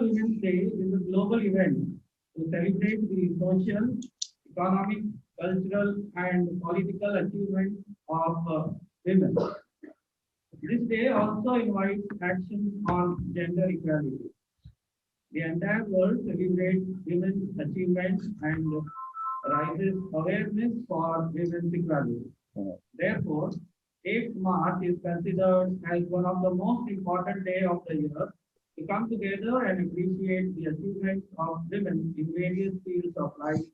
Women's Day is a global event to celebrate the social, economic, cultural, and political achievements of women. This day also invites action on gender equality. The entire world celebrates women's achievements and raises awareness for women's equality. Therefore, 8th March is considered as one of the most important days of the year to come together and appreciate the achievements of women in various fields of life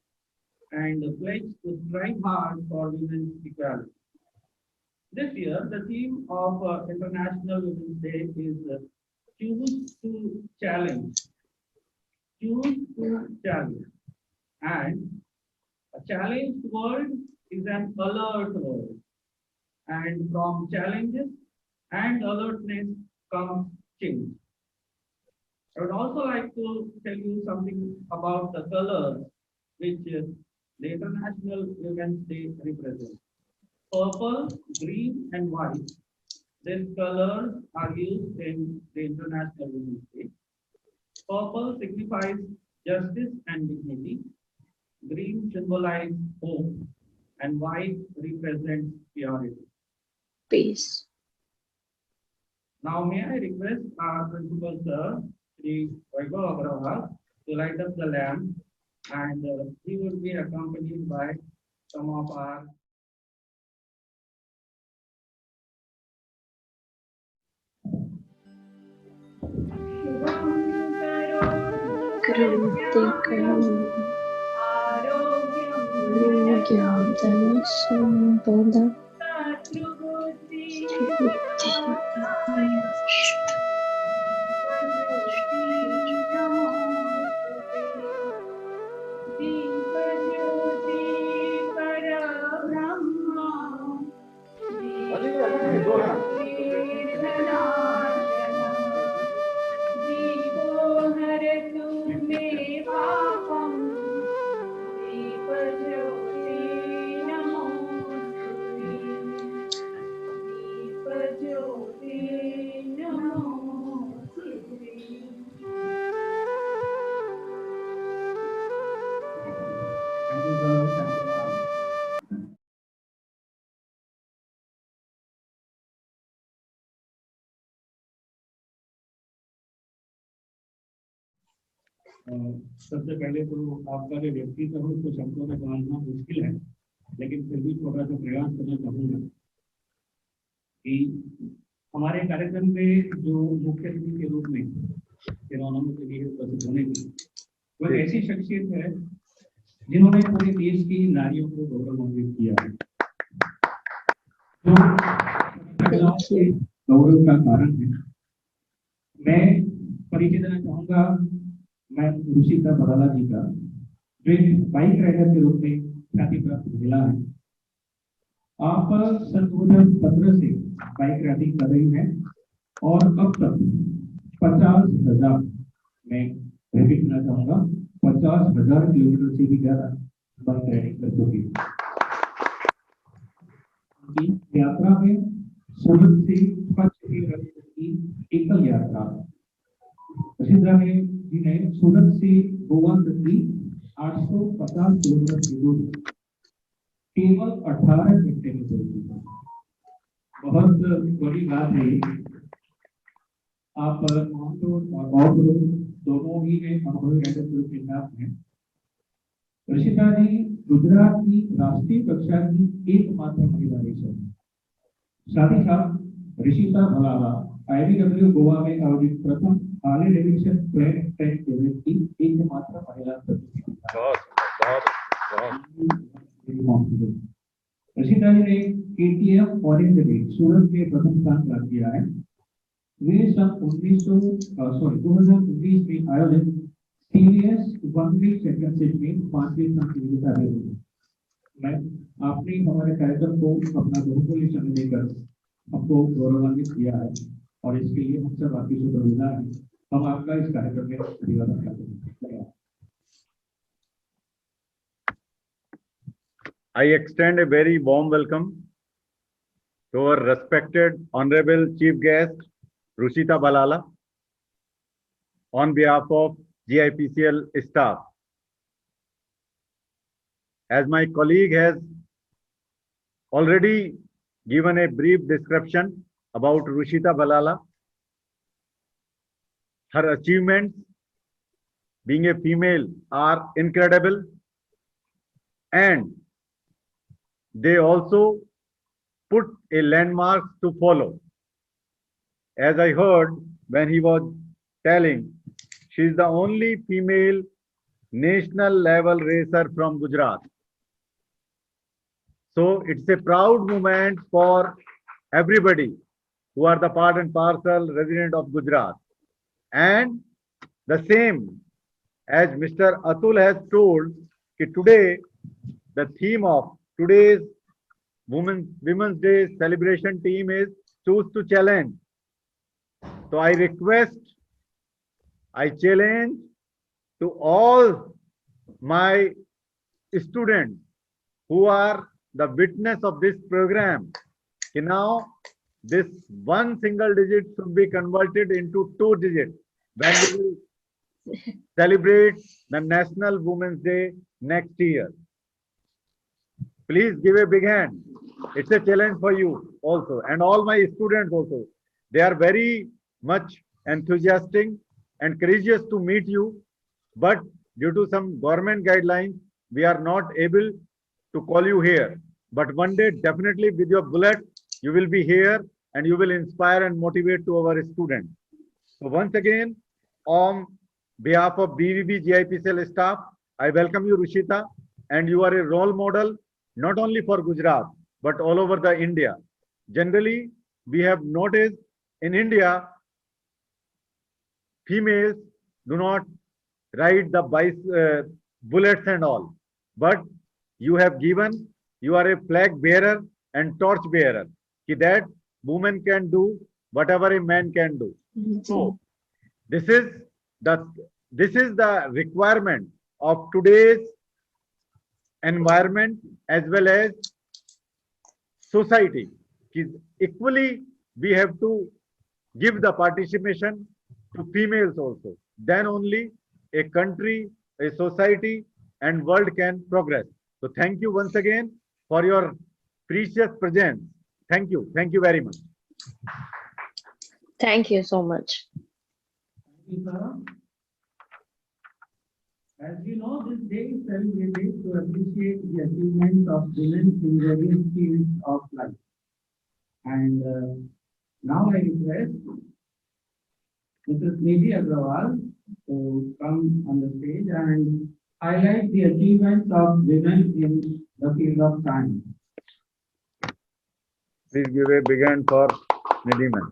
and pledge to strive hard for women's equality. This year, the theme of International Women's Day is Choose to Challenge. Choose to challenge. And a challenged world is an alert world. And from challenges and alertness comes change. I would also like to tell you something about the colors which the International Women's Day represents. Purple, green, and white. These colors are used in the International Women's Day. Purple signifies justice and dignity. Green symbolizes hope, and white represents purity. Peace. Now, may I request our principal sir, Sri Vaibhav Agrawal, to light up the lamp, and he will be accompanied by some of our सबसे पहले तो आपका जो व्यक्तित्व है उसको शब्दों में समझना मुश्किल है, लेकिन फिर भी थोड़ा सा प्रयास करना चाहूँगा कि हमारे कार्यक्रम में जो मुख्य अतिथि के रूप में तिरुवनंतपुरम के लिए उपस्थित होने की वो ऐसी शख्सियत है जिन्होंने पूरे देश की नारियों को गौरवान्वित किया है, जो गौरव का कारण है। मैं परिचय देना चाहूँगा, मैं रुचिता बराला जी का, जो एक बाइक राइडर के रूप में ख्याति प्राप्त महिला है। आप सन 2015 से बाइक राइडिंग कर रही हैं और अब तक 50,000, मैं रिपीट करना चाहूँगा, 50,000 किलोमीटर से भी ज्यादा बाइक राइडिंग कर चुकी है। यात्रा में सूरत से पश्चिमी की एकल यात्रा प्रसिद्ध है, जिन्हें सूरत से गोवा तक की 850 किलोमीटर की दूरी केवल 18 घंटे में चलती है। बहुत बड़ी बात है। आप ऑन रोड और ऑफ रोड दोनों ही में अनुभवी राइडर ग्रुप के साथ हैं। ऋषिता जी गुजरात की राष्ट्रीय कक्षा की एकमात्र महिला रेसर है। साथ ही साथ ऋषिता भलाला IBW गोवा में आयोजित प्रथम Harley Davidson flat track event की एकमात्र महिला प्रतिनिधि। ऋषिता जी ने KTM ऑरेंज में सूरत में प्रथम स्थान प्राप्त किया है। वे सन 2019 में आयोजित CVS वन वीक चैंपियनशिप में 5वें स्थान की विजेता रही। मैं आपने हमारे कार्यक्रम को अपना बहुमूल्य समय देकर हमको गौरवान्वित किया है और इसके लिए हम सब आपकी शुक्रगुजार हैं। हम आपका इस कार्यक्रम में अभिवादन करते हैं। I extend a very warm welcome to our respected Honorable Chief Guest, Ruchita Balala. on behalf of GIPCL staff. As my colleague has already given a brief description about Rushita Balala, her achievements being a female are incredible, and they also put a landmark to follow. As I heard when he was telling, she is the only female national level racer from Gujarat. So it's a proud moment for everybody who are the part and parcel resident of Gujarat. And the same as Mr. Atul has told, today the theme of today's Women's Day celebration team is Choose to Challenge. So I challenge to all my students who are the witness of this program. Now this one single digit should be converted into 2 digits when we will celebrate the National Women's Day next year. Please give a big hand. It's a challenge for you also, and all my students also. They are very much enthusiastic and courageous to meet you, but due to some government guidelines, we are not able to call you here. But one day, definitely with your bullet, you will be here and you will inspire and motivate to our students. So once again, on behalf of BVB GIPCL staff, I welcome you, Rushita, and you are a role model not only for Gujarat, but all over the India. Generally, we have noticed in India, females do not ride the bullets and all. But you have given, you are a flag bearer and torch bearer. That woman can do whatever a man can do. So this is the requirement of today's environment as well as society. Equally, we have to give the participation to females also. Then only a country, a society, and world can progress. So thank you once again for your precious presence. Thank you. Thank you very much. Thank you so much. Thank you, Sarah. As you know, this day is celebrated to appreciate the achievements of women in various fields of life. And now I request Mrs. Nidhi Agrawal to come on the stage and highlight the achievements of women in the field of science. Please give a big hand for Nidhi ma'am.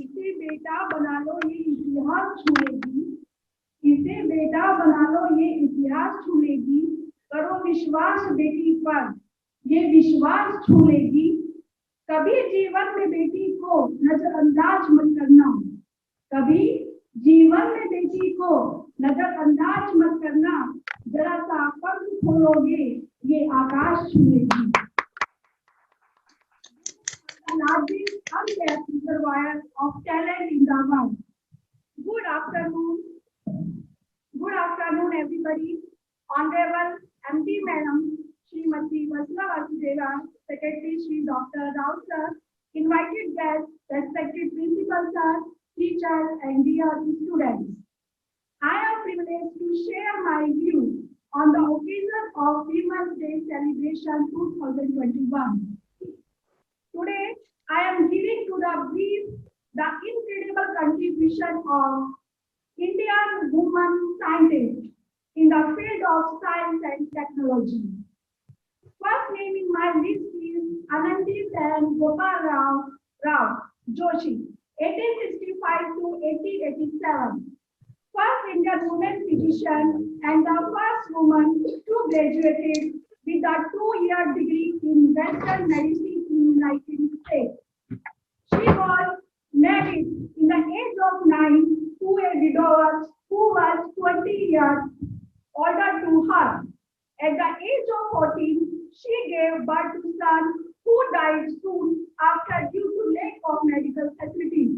इसे बेटा बना लो ये इतिहास छूलेगी, इसे बेटा बना लो ये इतिहास छूलेगी, करो विश्वास बेटी पर ये विश्वास छूलेगी, कभी जीवन में बेटी को नजरअंदाज मत करना, कभी जीवन में बेटी को नजरअंदाज मत करना, जरा सा पंख खोलोगे ये आकाश छूलेगी. Largest untapped reservoir of talent in the world. Good afternoon. Good afternoon, everybody. Honorable MD Madam, Srimati Vasudha Vasudeva, Secretary Sri Dr. Rao Sir, invited guests, respected principal sir, teachers, and dear students. I am privileged to share my views on the occasion of Women's Day celebration 2021. Today, I am giving to the brief the incredible contribution of Indian women scientists in the field of science and technology. First name in my list is Anandi Sen Gopal Rao Joshi, 1865 to 1887. First Indian woman physician and the first woman to graduate with a 2-year degree in Western medicine in United States. She was married in the age of 9 to a widower who was years older to her. At the age of 14, she gave birth to son who died soon after due to lack of medical facilities.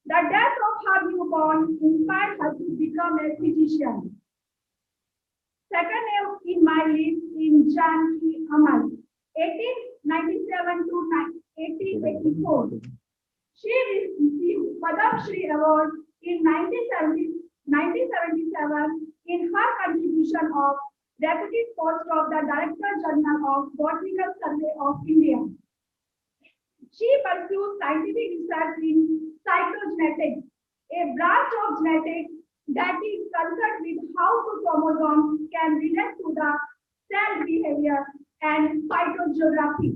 The death of her newborn inspired her to become a physician. Second name in my list is Janki Amal, 1897 to 1884. She received Padma Shri Award in 1977 in her contribution of Deputy Post of the Director General of Botanical Survey of India. She pursues scientific research in cytogenetics, a branch of genetics that is concerned with how the chromosomes can relate to the cell behavior and phytogeography.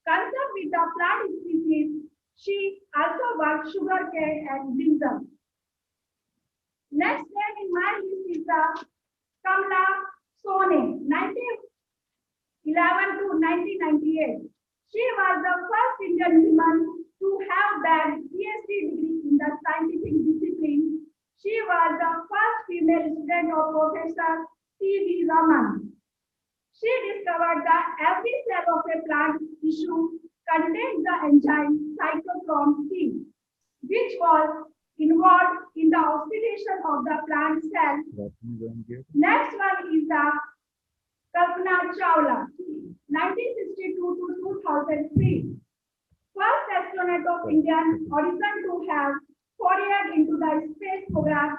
Concerned with the plant species, she also works sugarcane and brinjal. Next name in my list is the Kamla Sone, 1911 to 1998. She was the first Indian woman to have bagged PhD degree in the scientific discipline. She was the first female student of Professor C.V. Raman. She discovered that every cell of a plant tissue contains the enzyme cytochrome C, which was involved in the oxidation of the plant cell. Next one is the Kalpana Chawla, 1962 to 2003. First astronaut of Indian origin to have forayed into the space program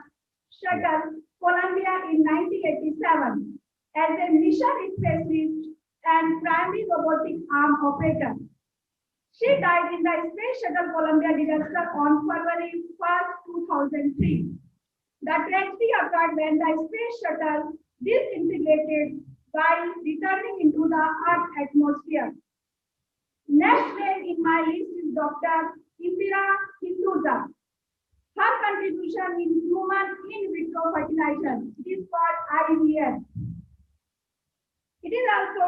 shuttle Columbia in 1987 as a mission specialist and primary robotic arm operator. She died in the Space Shuttle Columbia disaster on February 1st, 2003. The tragedy occurred when the space shuttle disintegrated while returning into the Earth's atmosphere. Next name in my list is Dr. Indira Hinduja. Her contribution in human in vitro fertilization is called IVF. It is also,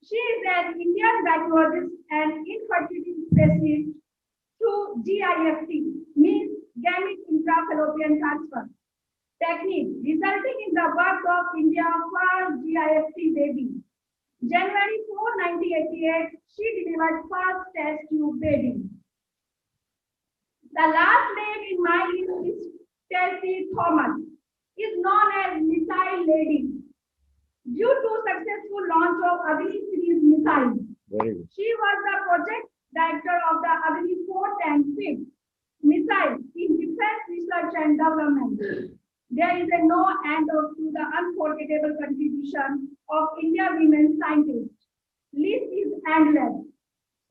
she is an Indian gynecologist and infertility specialist through GIFT, means gamete intrafallopian transfer technique, resulting in the birth of India's first GIFT baby. January 4, 1988, she delivered first test tube baby. The last name in my list is Tessie Thomas, is known as Missile Lady. Due to successful launch of Agni series missiles, she was the project director of the Agni 4th and 5th missiles in defense research and development. There is no end to the unforgettable contribution of Indian women scientists. List is endless.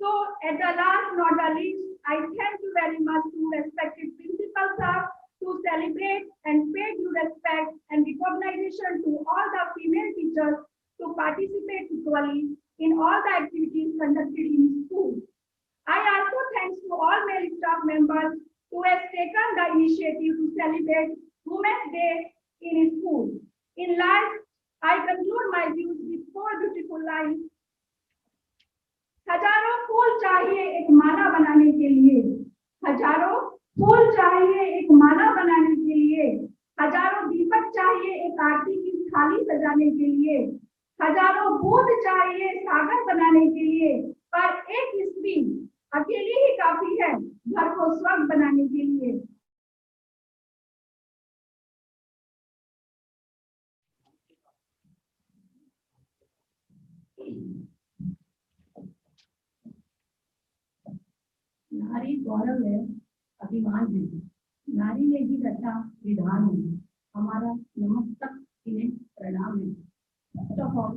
So at the last, not the least, I thank you very much to respected principal sir to celebrate and pay due respect and recognition to all the female teachers to participate equally in all the activities conducted in school. I also thanks to all male staff members who has taken the initiative to celebrate Women's Day in school. In life, I conclude my views with 4 beautiful lines. हजारों फूल चाहिए एक माला बनाने के लिए, हजारों फूल चाहिए एक माला बनाने के लिए, हजारों दीपक चाहिए एक आरती की थाली सजाने के लिए, हजारों बूंद चाहिए सागर बनाने के लिए, पर एक स्त्री अकेली ही काफी है घर को स्वर्ग बनाने के लिए। नारी गौरव है, अभिमान है, नारी ने ही रचा विधान है, हमारा नमस्तक इन्हें प्रणाम है। First of all,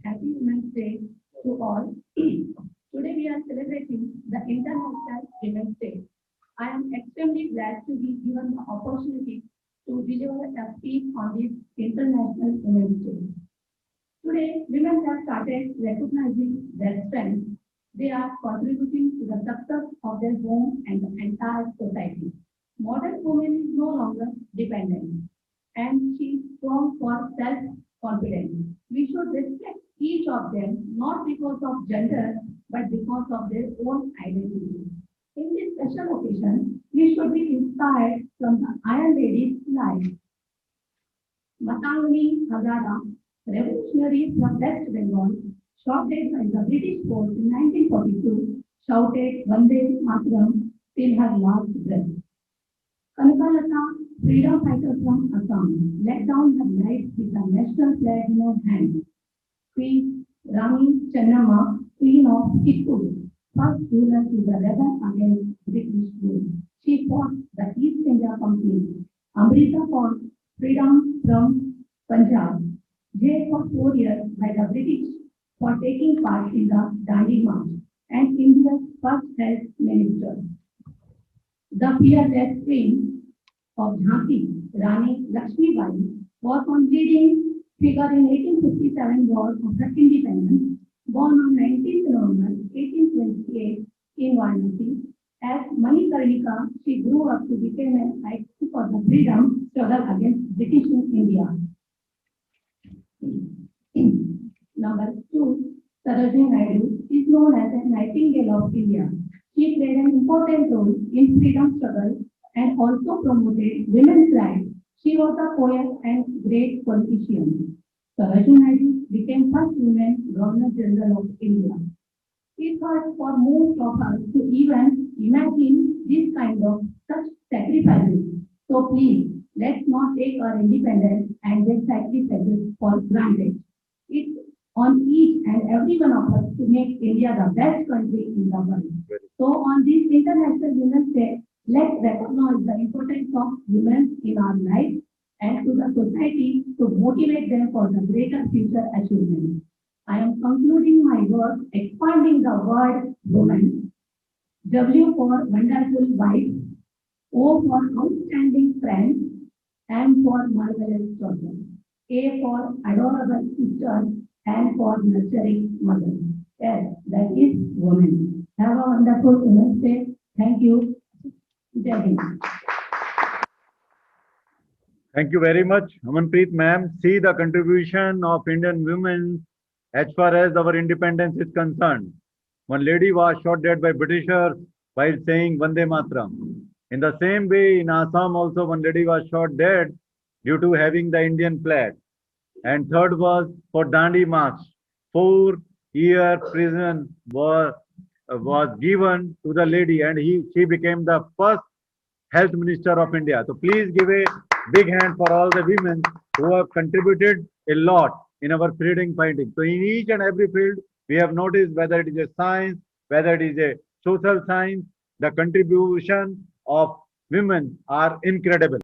happy Women's Day to all. Today we are celebrating the International Women's Day. I am extremely glad to be given the opportunity to deliver a speech on this International Women's Day. Today, women have started recognizing their strength. They are contributing to the success of their home and the entire society. Modern woman is no longer dependent and she is strong for self-confidence. We should respect each of them not because of gender but because of their own identity. In this special occasion, we should be inspired from the Iron Lady's life Matangani Hazara, revolutionary from West Bengal, shot dead by the British force in 1942, shouted Vande Mataram till her last breath. Kanakalata, freedom fighter from Assam, let down her life with the national flag in her hand. Queen Rani Chennamma, Queen of Kittur, first ruler to the rebel against British rule. She fought the East India Company. Amrita fought freedom from Punjab. Jailed for 4 years by the British for taking part in the Dandi March, and India's first health minister. The fearless queen of Jhansi, Rani Lakshmi Bai, was on leading figure in 1857 War of the Independence, born on 19th November 1828 in Varanasi. As Manikarnika, she grew up to become an icon for the freedom struggle against British India. Number 2, Sarojini Naidu is known as a Nightingale of India. She played an important role in freedom struggle and also promoted women's rights. She was a poet and great politician. Sarojini Naidu became first woman Governor General of India. It's hard for most of us to even imagine this kind of such sacrifices. So please, let's not take our independence and their sacrifices for granted. It's on each and every one of us to make India the best country in the world. So on this International Women's Day, let's recognize the importance of women in our life and to the society to motivate them for the greater future achievements. I am concluding my work expanding the word woman. W for wonderful wife, O for outstanding friend, M for marvelous children, A for adorable sister, and for nurturing mother. Yes, that is woman. Have a wonderful Women's Day. Thank you. Jai Hind. Thank you very much, Amanpreet ma'am. See the contribution of Indian women as far as our independence is concerned. One lady was shot dead by Britishers while saying Vande Mataram. In the same way, in Assam also one lady was shot dead due to having the Indian flag. And third was for Dandi March. 4-year prison was given to the lady and she became the first health minister of India. So please give a big hand for all the women who have contributed a lot in our freedom fighting. So in each and every field, we have noticed whether it is a science, whether it is a social science, the contribution of women are incredible.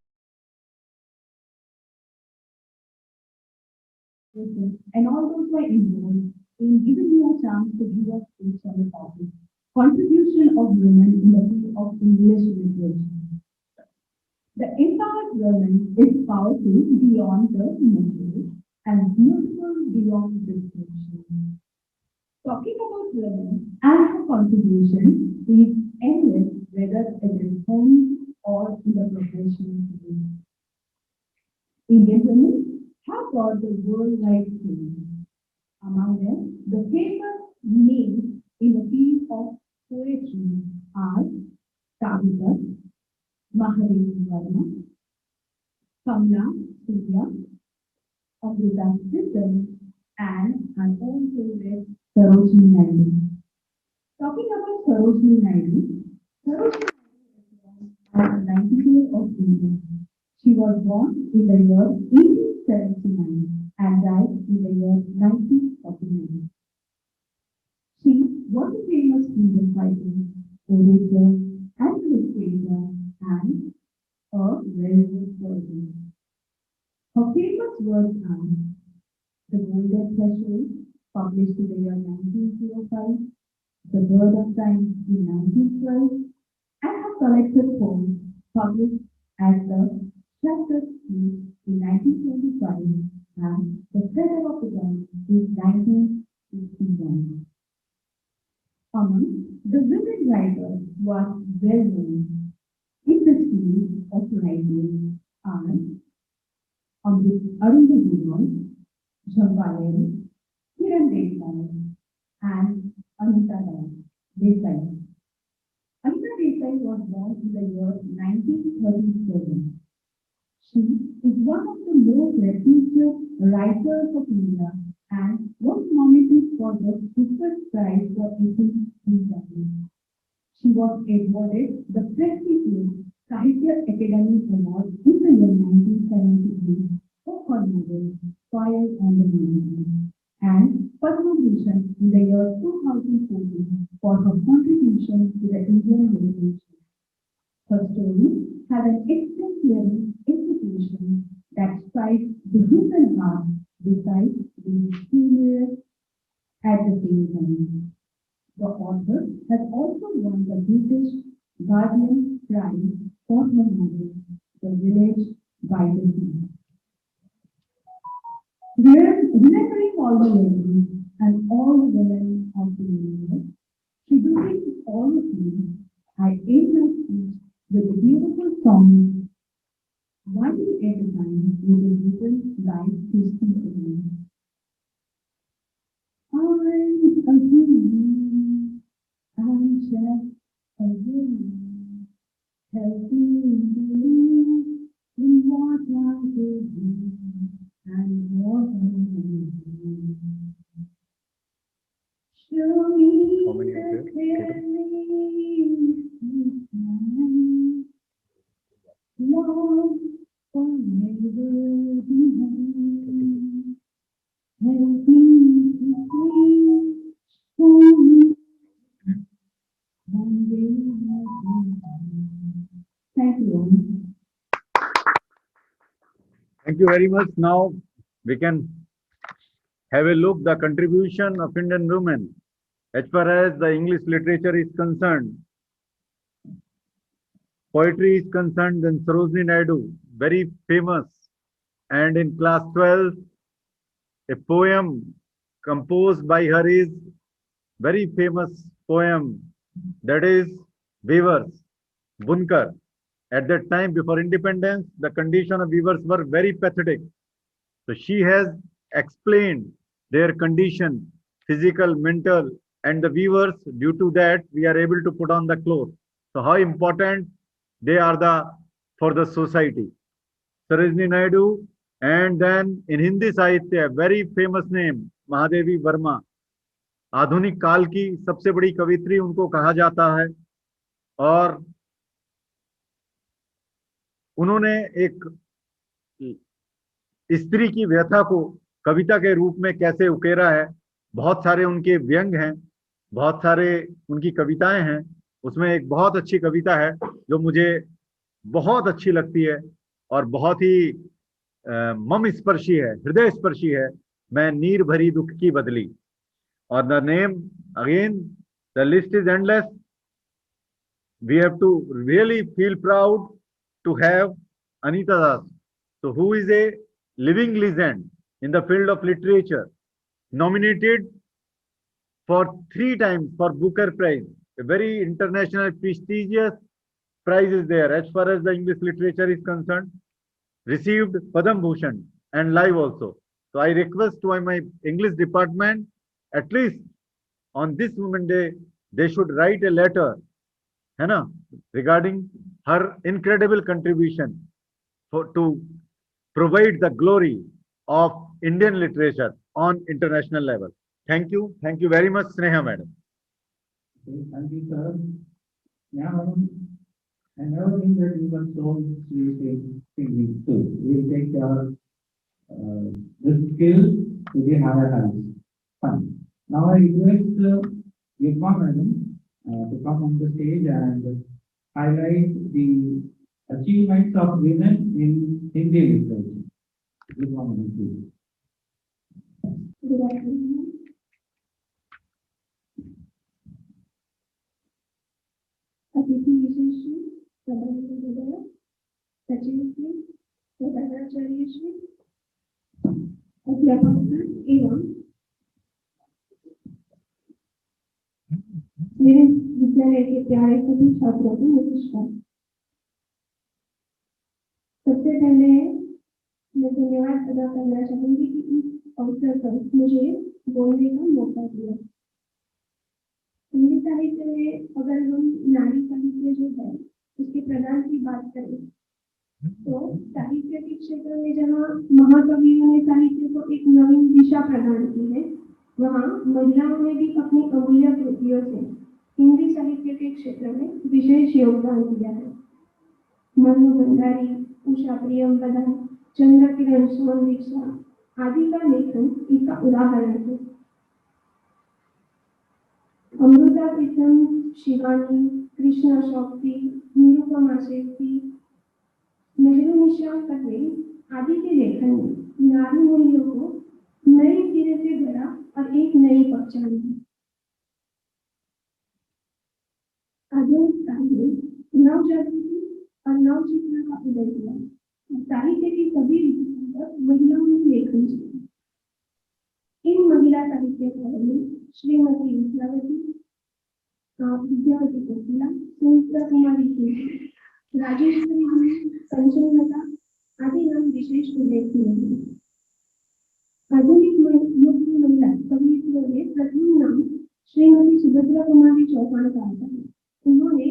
And all those who are involved in giving me a chance to give a speech on the topic, contribution of women in the field of English literature. The empowered woman is powerful beyond the measure and beautiful beyond description. Talking about women and her contribution is endless, whether it is home or in the professional field. Indian women have got the worldwide fame. Among them, the famous names in the field of poetry are Kavita, Mahavir Verma, Kamla Surya, Amrita Sittal, and our own favorite Sarojini Naidu. Talking about Sarojini Naidu, Sarojini Naidu was a Nightingale of India. She was born in the year 1879 and died in the year 1949. She was a famous freedom fighter, orator, administrator, and a well-known person. Her famous works are The Golden Threshold, published in the year 1905, The Bird of Time in 1912, and her collected poems published as The Shattered Speech in 1925 and The Feather of the Gun in 1961. Among the women writers was well known in the field of writing are Arundhati Roy, Jhanpal, Kiran Desai, and Anita Desai. Anita Desai was born in the year 1937. She is one of the most respected writers of India and was nominated for the Booker Prize for 1887. She was awarded the prestigious Sahitya Academy Award in the year 1973 for her novel Fire on the Mountain and Padma Bhushan in the year 2014 for her contribution to the Indian literature. Her story has an exemplary implication that strikes the human heart besides being humorous at the same time. The author has also won the British Guardian Prize for her novel, The Village by the Sea. Remembering all the ladies and all the women of the universe, tribute to all of you, I end my speech with a beautiful song, One Day at a Time, with a little light to speak again. I'm a human, I'm just a woman, helping you in what I could do and what I do. Show me How many are the there? clearly sign, Lord, forever behind, helping to see who one day will. Thank you. Thank you very much. Now we can have a look the contribution of Indian women as far as the English literature is concerned. Poetry is concerned, then Sarojini Naidu, very famous, and in class 12, a poem composed by her is very famous poem, that is Weavers, Bunkar. At that time, before independence, the condition of weavers were very pathetic. So she has explained their condition, physical, mental, and the weavers, due to that, we are able to put on the clothes. So how important they are for the society. Sarojini Naidu, and then in Hindi Sahitya, very famous name, Mahadevi Verma. आधुनिक काल की सबसे बड़ी कवित्री उनको कहा जाता है और उन्होंने एक स्त्री की व्यथा को कविता के रूप में कैसे उकेरा है। बहुत सारे उनके व्यंग हैं, बहुत सारे उनकी कविताएं हैं। उसमें एक बहुत अच्छी कविता है जो मुझे बहुत अच्छी लगती है और बहुत ही मम स्पर्शी है, हृदय स्पर्शी है, मैं नीर भरी दुख की बदली। और the name again, the list is endless. We have to really feel proud to have Anita Das, so who is a living legend in the field of literature, nominated for 3 times for Booker Prize, a very international prestigious prize is there as far as the English literature is concerned, received Padma Bhushan and live also. So I request to my English department, at least on this Women's Day, they should write a letter, है ना, regarding her incredible contribution to provide the glory of Indian literature on international level. Thank you very much, Sneha madam. Thank you, sir. Now, I never think that we were so singing too. We will take the skill to the higher heights. Fine. Now I request Yukma madam to come on the stage and highlight the achievements of women in Hindi literature. Yukma madam, please. Good afternoon. अतिथि विशेष श्री प्रबंधक सचिव श्री प्रधानाचार्य श्री अध्यापक एवं मेरे विद्यालय के प्यारे सभी छात्रों को नमस्कार। सबसे पहले मैं धन्यवाद अदा करना चाहूंगी कि इस अवसर पर मुझे बोलने का मौका दिया। हिंदी साहित्य में अगर हम नारी साहित्य जो है उसके प्रदान की बात करें तो साहित्य के क्षेत्र में जहाँ महाकवियों ने साहित्य को एक नवीन दिशा प्रदान की है, वहाँ महिलाओं ने भी अपनी अमूल्य कृतियों से हिंदी साहित्य के क्षेत्र में विशेष योगदान दिया है। मनु भंडारी, उषा प्रियंवदा, चंद्र किरण सोन दीक्षा आदि का लेखन इसका उदाहरण है। अमृता प्रीतम, शिवानी, कृष्णा शॉक्ति, निरुपमा शेट्टी, नेहरू निशा पटेल आदि के लेखन में नारी मूल्यों को नए सिरे से गढ़ा और एक नई पहचान दी। आधुनिक काल में नव जागृति और नव चेतना का उदय हुआ। साहित्य की सभी रीतियों पर महिलाओं ने लेखन किया। इन महिला साहित्यकारों में श्रीमती विद्यावती, विद्यावती कोकिला, सुमित्रा कुमारी केशव, राजेश्वरी देवी, कंचनलता आदि नाम विशेष उल्लेखनीय हैं। आधुनिक युग की महिला कवियत्रियों में प्रथम नाम श्रीमती सुभद्रा कुमारी चौहान का आता है। उन्होंने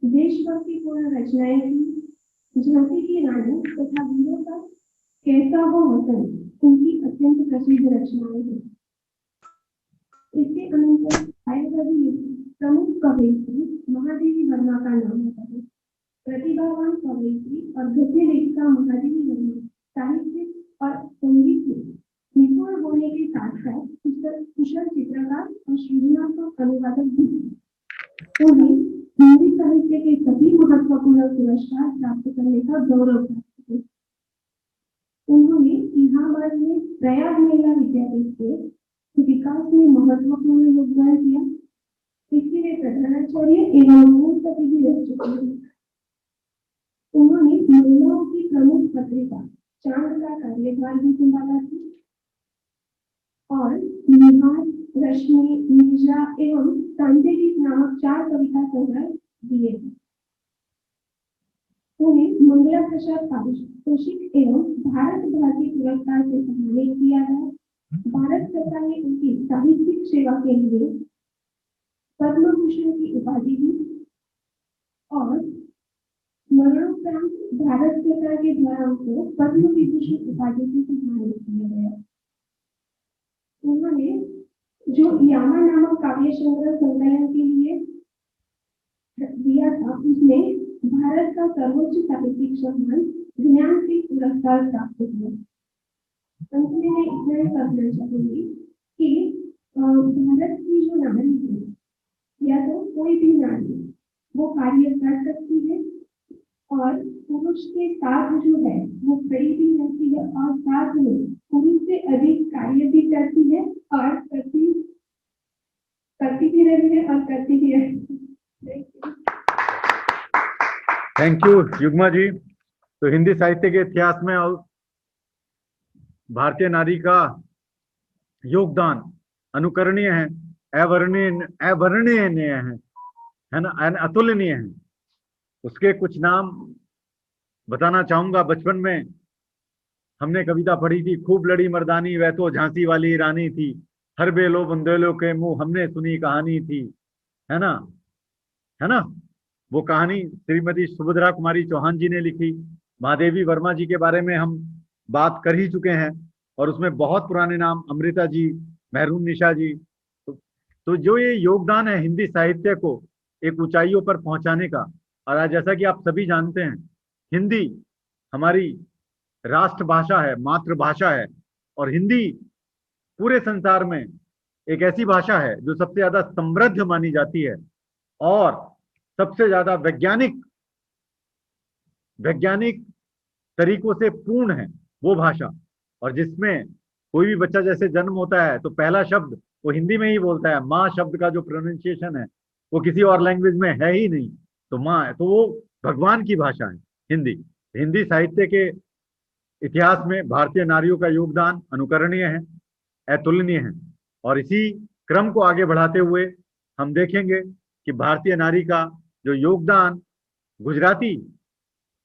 देशभक्तिपूर्ण रचनाएं की। झांसी की रानी तथा वीरों का कैसा हो वतन उनकी अत्यंत प्रसिद्ध रचनाएं हैं। इसके अनंतर आयुर्वेदी युग प्रमुख कवयित्री महादेवी वर्मा का नाम आता है। प्रतिभावान कवयित्री और गद्य लेखिका महादेवी वर्मा साहित्य और संगीत में निपुण होने के साथ साथ कुशल चित्रकार और सृजनात्मक अनुवादक भी थे। उन्हें हिंदी साहित्य के सभी महत्वपूर्ण पुरस्कार प्राप्त करने का गौरव प्राप्त हुआ। उन्होंने इलाहाबाद में प्रयाग मेला विद्यापीठ के विकास में महत्वपूर्ण योगदान किया। इसके वे प्रधानाचार्य एवं कुलपति भी रह चुके हैं। उन्होंने महिलाओं की प्रमुख पत्रिका चांद का कार्यभार भी संभाला था और निहार, रश्मि, मिर्जा एवं सांदेलिक नामक 4 कविता संग्रह दिए थे। उन्हें मंगला प्रसाद पारितोषिक एवं भारत भारती पुरस्कार से सम्मानित किया गया। भारत सरकार ने उनकी साहित्यिक सेवा के लिए पद्म भूषण की उपाधि दी और मरणोपरांत भारत सरकार के द्वारा उनको पद्म विभूषण उपाधि से सम्मानित किया गया। उन्होंने जो यामा नामक काव्य संग्रह संकलन के लिए दिया था, उसमें भारत का सर्वोच्च साहित्यिक सम्मान ज्ञानपीठ पुरस्कार प्राप्त हुआ। अंत में मैं इतना ही कहना चाहूंगी कि भारत की जो नारी है या तो कोई भी नारी वो कार्य कर सकती है और पुरुष के साथ जो है वो खड़ी भी रहती है और साथ में पुरुष से अधिक कार्य भी करती है और करती भी रही है और करती भी रही है। थैंक यू युग्मा जी। तो हिंदी साहित्य के इतिहास में और भारतीय नारी का योगदान अनुकरणीय है, अवर्णनीय है ना, अतुलनीय है। उसके कुछ नाम बताना चाहूंगा। बचपन में हमने कविता पढ़ी थी, खूब लड़ी मर्दानी वह तो झांसी वाली रानी थी, हर बेलो बुंदेलो के मुंह हमने सुनी कहानी थी, है ना। वो कहानी श्रीमती सुभद्रा कुमारी चौहान जी ने लिखी। महादेवी वर्मा जी के बारे में हम बात कर ही चुके हैं और उसमें बहुत पुराने नाम अमृता जी, मेहरून निशा जी। तो जो ये योगदान है हिंदी साहित्य को एक ऊंचाइयों पर पहुंचाने का, और आज जैसा कि आप सभी जानते हैं हिंदी हमारी राष्ट्रभाषा है, मातृभाषा है, और हिंदी पूरे संसार में एक ऐसी भाषा है जो सबसे ज्यादा समृद्ध मानी जाती है और सबसे ज्यादा वैज्ञानिक तरीकों से पूर्ण है वो भाषा। और जिसमें कोई भी बच्चा जैसे जन्म होता है तो पहला शब्द वो हिंदी में ही बोलता है। माँ शब्द का जो प्रोनाउंसिएशन है वो किसी और लैंग्वेज में है ही नहीं। तो माँ है, तो वो भगवान की भाषा है हिंदी। हिंदी साहित्य के इतिहास में भारतीय नारियों का योगदान अनुकरणीय है, अतुलनीय है। और इसी क्रम को आगे बढ़ाते हुए हम देखेंगे कि भारतीय नारी का जो योगदान गुजराती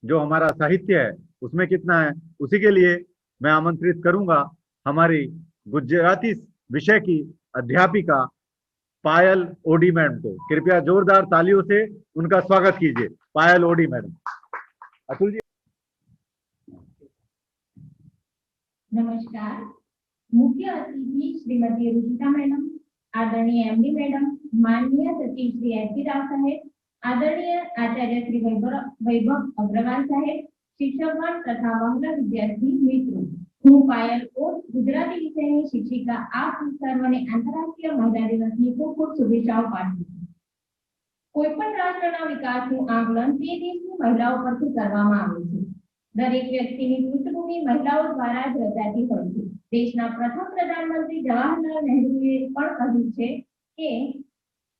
जो हमारा साहित्य है उसमें कितना है, उसी के लिए मैं आमंत्रित करूंगा हमारी गुजराती विषय की अध्यापिका पायल ओडी मैडम को। कृपया जोरदार तालियों से उनका स्वागत कीजिए। पायल ओडी मैडम। अतुल जी। नमस्कार। मुख्य अतिथि श्रीमती रुचिता मैडम, आदरणीय एमडी मैडम, माननीय सचिव श्री एस राव साहेब, आदरणीय आचार्य श्री वैभव अग्रवाल साहेब, शिक्षकगण तथा वहाલા विद्यार्थी मित्रों, હું પાયલ ઓર ગુજરાતી વિષયની શિક્ષિકા આપ સર્વને આંતરરાષ્ટ્રીય મહિલા દિવસની ખૂબ ખૂબ શુભેચ્છાઓ પાઠવું છું. કોઈપણ રાષ્ટ્રના વિકાસનું આંકલન તે દેશની મહિલાઓ પરથી કરવામાં આવે છે. દરેક વ્યક્તિની પૃષ્ઠભૂમિ મહિલાઓ દ્વારા જ રચાતી હોય છે. દેશના પ્રથમ પ્રધાનમંત્રી જવાહરલાલ નહેરુએ પણ કહ્યું છે કે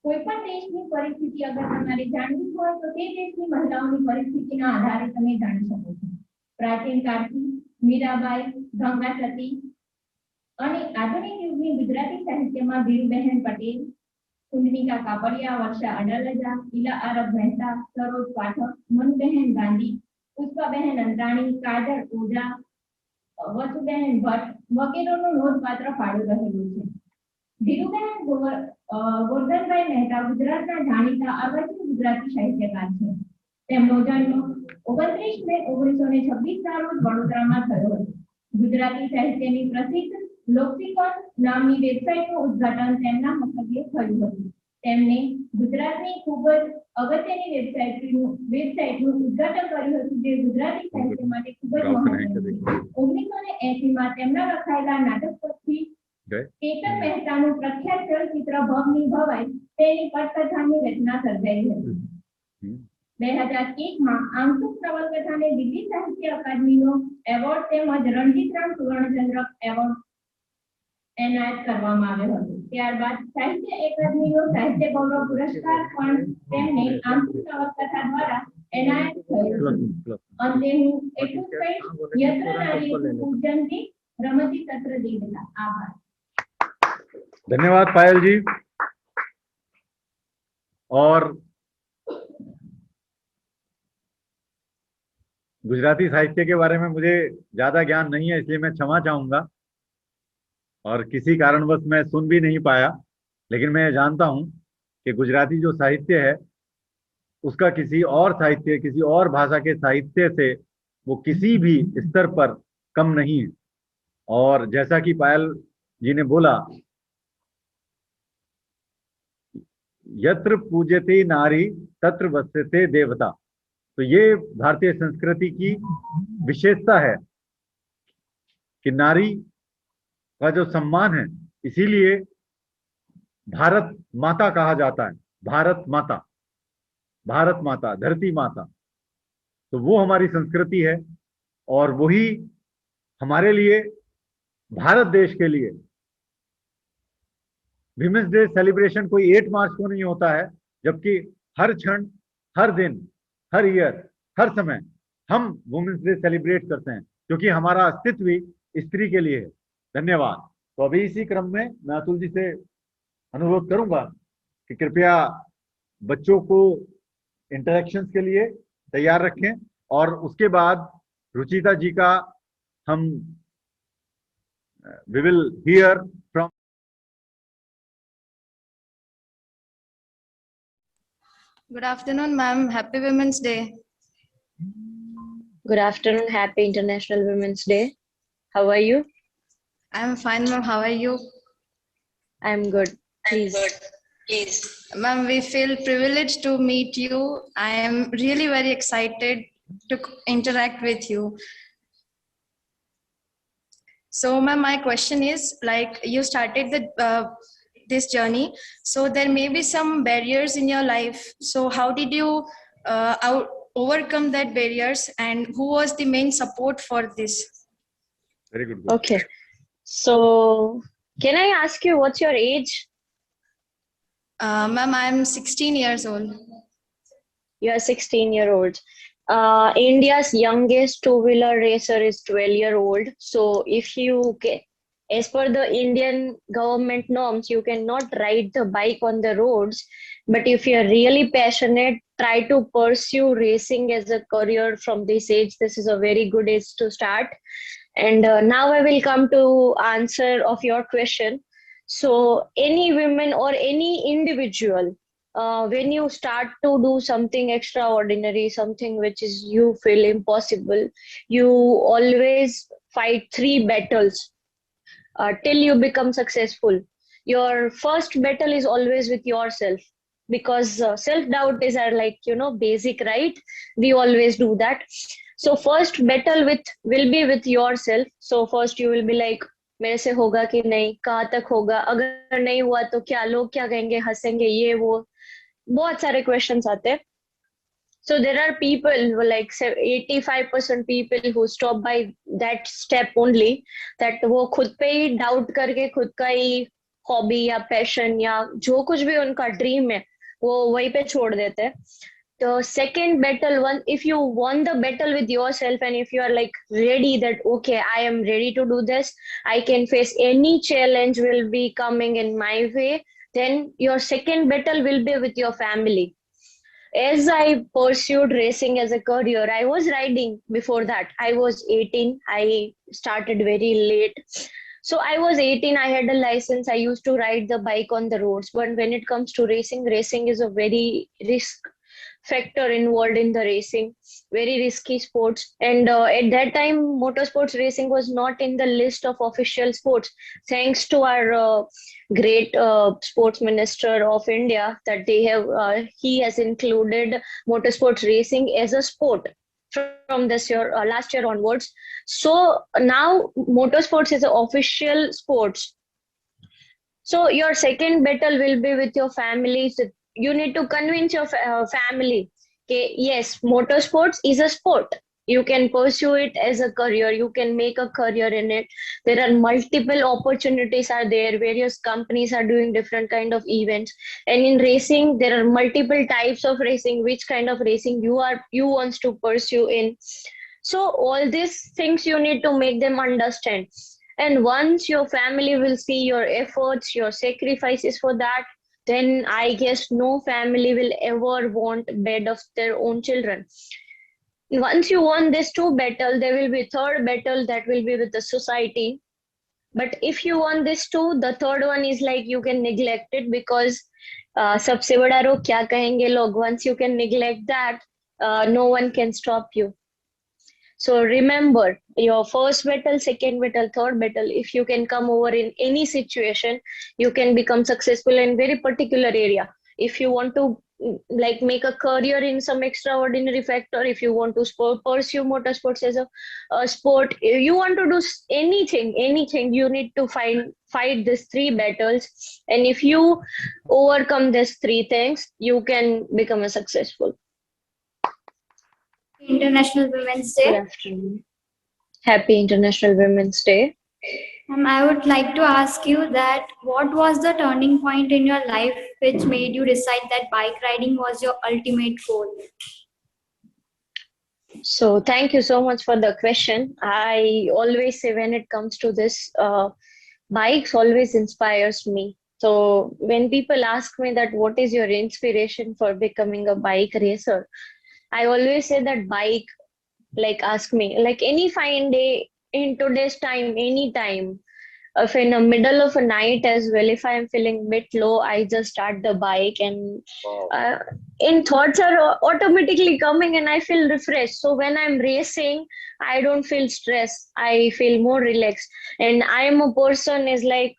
કોઈપણ દેશની પરિસ્થિતિ અગર તમારે જાણવી હોય તો તે દેશની મહિલાઓની પરિસ્થિતિના આધારે તમે જાણી શકો છો. પ્રાચીન કાળથી મીરાબાઈ, ગંગા સતી અને આધુનિક યુગની ગુજરાતી સાહિત્યમાં ધીરુબહેન પટેલ, કુંદનિકા કાપડિયા, વર્ષા અડાલજા, ઈલા આરબ મહેતા, સરોજ પાઠક, મનુબહેન ગાંધી, પુષ્પાબહેન અંતાણી, કાજલ ઓઝા, વસુબહેન ભટ્ટ વગેરેનો નોંધપાત્ર ફાળો રહેલો છે. ધીરુબહેન ગોરધનભાઈ મહેતા ગુજરાતના જાણીતા અર્વાચીન ગુજરાતી સાહિત્યકાર છે. તેમનો જન્મ 29 મે 1926 ના રોજ વડોદરામાં થયો હતો. ગુજરાતી સાહિત્યની પ્રસિદ્ધ લોકસિકન નામની વેબસાઇટનું ઉદ્ઘાટન તેમના મસ્તકે થયું હતું. તેમને ગુજરાતની ખૂબ જ અગત્યની વેબસાઇટનું ઉદ્ઘાટન કર્યું હતું જે ગુજરાતી સાહિત્ય માટે ખૂબ જ મહત્વનું છે. 1980 માં તેમના લખાયેલા નાટક પરથી કેતન મહેતાનું પ્રખ્યાત ચલચિત્ર ભવની ભવાઈ તેની પટકથાની રચના સર્જાઈ હતી. 2001 માં આંશિક નવલકથાને દિલ્હી સાહિત્ય અકાદમીનો એવોર્ડ તેમજ રણજીતરામ સુવર્ણચંદ્રક એવોર્ડ એનાયત કરવામાં આવ્યો હતો. ત્યારબાદ સાહિત્ય અકાદમીનો સાહિત્ય ગૌરવ પુરસ્કાર પણ તેમને આંશિક નવલકથા દ્વારા એનાયત થયો છે. અંતે હું એટલું જ કહીશ, યત્ર નારી પૂજનથી રમતી તત્ર દેવતા. આભાર. धन्यवाद पायल जी। और गुजराती साहित्य के बारे में मुझे ज्यादा ज्ञान नहीं है, इसलिए मैं क्षमा चाहूंगा और किसी कारणवश मैं सुन भी नहीं पाया, लेकिन मैं जानता हूं कि गुजराती जो साहित्य है उसका किसी और साहित्य, किसी और भाषा के साहित्य से वो किसी भी स्तर पर कम नहीं है। और जैसा कि पायल जी ने बोला, यत्र पूज्यते नारी तत्र वस्यते देवता, तो ये भारतीय संस्कृति की विशेषता है कि नारी का जो सम्मान है, इसीलिए भारत माता कहा जाता है। भारत माता, भारत माता, धरती माता, तो वो हमारी संस्कृति है और वही हमारे लिए, भारत देश के लिए विमेंस डे सेलिब्रेशन कोई 8 मार्च को नहीं होता है, जबकि हर क्षण, हर दिन, हर ईयर, हर समय हम वुमेन्स डे सेलिब्रेट करते हैं, क्योंकि हमारा अस्तित्व भी स्त्री के लिए है। धन्यवाद। तो अभी इसी क्रम में मैं अतुल जी से अनुरोध करूंगा कि कृपया बच्चों को इंटरेक्शंस के लिए तैयार रखें और उसके बाद रुचिता जी का हम we will hear from. Good afternoon, ma'am. Happy Women's Day. Good afternoon. Happy International Women's Day. How are you? I'm fine, ma'am. How are you? I'm good. Please. Ma'am, we feel privileged to meet you. I am really very excited to interact with you. So, ma'am, my question is, like, you started this journey, so there may be some barriers in your life. So how did you overcome that barriers, and who was the main support for this? Very good. Okay. So can I ask you what's your age? Ma'am, I'm 16 years old. You are 16-year-old. India's youngest two-wheeler racer is 12-year-old. So if you get, as per the Indian government norms, you cannot ride the bike on the roads. But if you're really passionate, try to pursue racing as a career from this age. This is a very good age to start. And now I will come to answer of your question. So any women or any individual when you start to do something extraordinary, something which is you feel impossible, you always fight three battles till you become successful. Your first battle is always with yourself, because self doubt is our, like, basic, right? We always do that. So first battle with will be with yourself. So first you will be like, मेरे से होगा कि नहीं, कहाँ तक होगा, अगर नहीं हुआ तो क्या, लोग क्या कहेंगे, हंसेंगे, ये वो बहुत सारे क्वेश्चंस आते हैं. So there are people who, like 85% people who stop by that step only, that वो खुद पे ही डाउट करके खुद का ही हॉबी या पैशन या जो कुछ भी उनका ड्रीम है वो वहीं पे छोड़ देते हैं. The second battle, one, if you won the battle with yourself, and if you are like ready that okay, I am ready to do this, I can face any challenge will be coming in my way, then your second battle will be with your family. As I pursued racing as a career, I was riding before that. I was 18. I started very late. So I was 18. I had a license. I used to ride the bike on the roads. But when it comes to racing, racing is a very risk factor involved in the racing, very risky sports. And at that time, motorsports racing was not in the list of official sports. Thanks to our great sports minister of India, that they have he has included motorsports racing as a sport from this year, last year onwards. So now motorsports is an official sports. So your second battle will be with your family. So you need to convince your family, okay, yes, motorsports is a sport. You can pursue it as a career. You can make a career in it. There are multiple opportunities are there. Various companies are doing different kind of events. And in racing, there are multiple types of racing. Which kind of racing you wants to pursue in. So all these things you need to make them understand. And once your family will see your efforts, your sacrifices for that, then I guess no family will ever want bed of their own children. Once you won this two battle, there will be third battle that will be with the society. But if you won this two, the third one is like you can neglect it, because सबसे बड़ा रोग क्या कहेंगे लोग. Once you can neglect that, no one can stop you. So remember, your first battle, second battle, third battle, if you can come over in any situation, you can become successful in very particular area. If you want to like make a career in some extraordinary factor, if you want to pursue motorsports as a sport, if you want to do anything, you need to fight these three battles. And if you overcome these three things, you can become a successful. International Women's Day. Good afternoon. Happy International Women's Day. I would like to ask you that what was the turning point in your life which made you decide that bike riding was your ultimate goal? So thank you so much for the question. I always say when it comes to this, bikes always inspires me. So when people ask me that what is your inspiration for becoming a bike racer, I always say that bike, like ask me, like any fine day in today's time, anytime, if in the middle of a night as well, if I'm feeling a bit low, I just start the bike, and in thoughts are automatically coming and I feel refreshed. So when I'm racing, I don't feel stressed. I feel more relaxed. And I am a person is like,